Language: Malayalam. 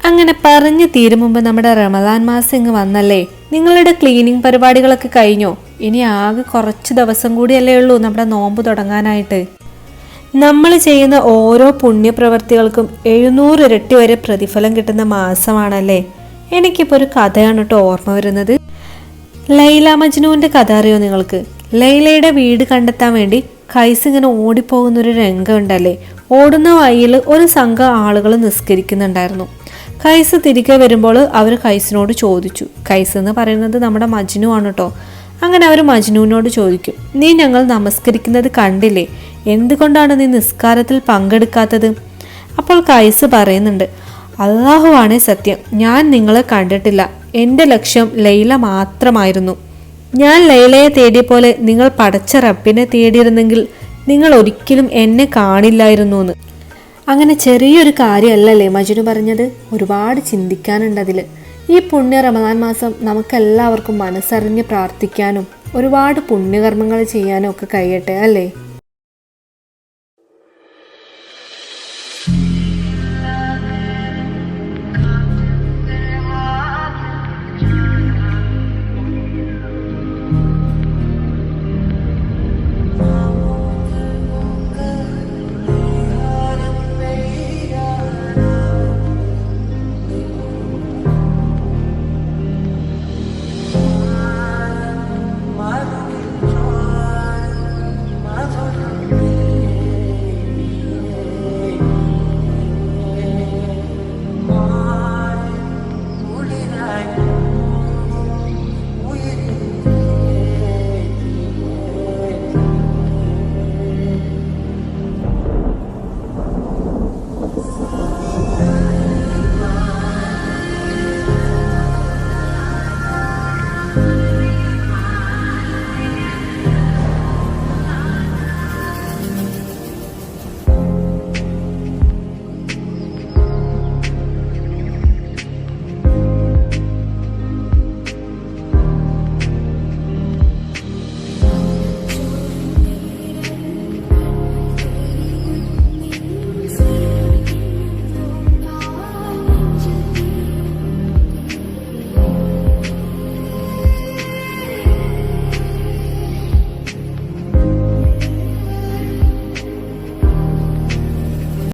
അങ്ങനെ പറഞ്ഞു തീരും മുമ്പ് നമ്മുടെ റമദാൻ മാസം ഇങ്ങ് വന്നല്ലേ. നിങ്ങളുടെ ക്ലീനിങ് പരിപാടികളൊക്കെ കഴിഞ്ഞോ? ഇനി ആകെ കുറച്ച് ദിവസം കൂടിയല്ലേ ഉള്ളൂ നമ്മുടെ നോമ്പ് തുടങ്ങാനായിട്ട്. നമ്മൾ ചെയ്യുന്ന ഓരോ പുണ്യപ്രവർത്തികൾക്കും 700 ഇരട്ടി വരെ പ്രതിഫലം കിട്ടുന്ന മാസമാണല്ലേ. എനിക്കിപ്പോൾ ഒരു കഥയാണ് കേട്ടോ ഓർമ്മ വരുന്നത്. ലൈല മജ്നുവിൻ്റെ കഥ അറിയോ നിങ്ങൾക്ക്? ലൈലയുടെ വീട് കണ്ടെത്താൻ വേണ്ടി കൈസ് ഇങ്ങനെ ഓടിപ്പോകുന്നൊരു രംഗമുണ്ടല്ലേ. ഓടുന്ന വഴിയിൽ ഒരു സംഘം ആളുകൾ നിസ്കരിക്കുന്നുണ്ടായിരുന്നു. കൈസ് തിരികെ വരുമ്പോൾ അവർ കൈസിനോട് ചോദിച്ചു. കൈസ് എന്ന് പറയുന്നത് നമ്മുടെ മജ്നു ആണ് കേട്ടോ. അങ്ങനെ അവർ മജ്നുവിനോട് ചോദിക്കും, നീ ഞങ്ങൾ നമസ്കരിക്കുന്നത് കണ്ടില്ലേ, എന്തുകൊണ്ടാണ് നീ നിസ്കാരത്തിൽ പങ്കെടുക്കാത്തത്? അപ്പോൾ കൈസ് പറയുന്നുണ്ട്, അല്ലാഹുവാണേ സത്യം, ഞാൻ നിങ്ങളെ കണ്ടിട്ടില്ല. എൻ്റെ ലക്ഷ്യം ലൈല മാത്രമായിരുന്നു. ഞാൻ ലൈലയെ തേടിയ പോലെ നിങ്ങൾ പടച്ച റബ്ബിനെ തേടിയിരുന്നെങ്കിൽ നിങ്ങൾ ഒരിക്കലും എന്നെ കാണില്ലായിരുന്നു എന്ന്. അങ്ങനെ ചെറിയൊരു കാര്യമല്ലല്ലേ മജ്നു പറഞ്ഞത്. ഒരുപാട് ചിന്തിക്കാനുണ്ട് അതിൽ. ഈ പുണ്യ റമദാൻ മാസം നമുക്കെല്ലാവർക്കും മനസ്സറിഞ്ഞ് പ്രാർത്ഥിക്കാനും ഒരുപാട് പുണ്യകർമ്മങ്ങൾ ചെയ്യാനും ഒക്കെ കഴിയട്ടെ അല്ലേ.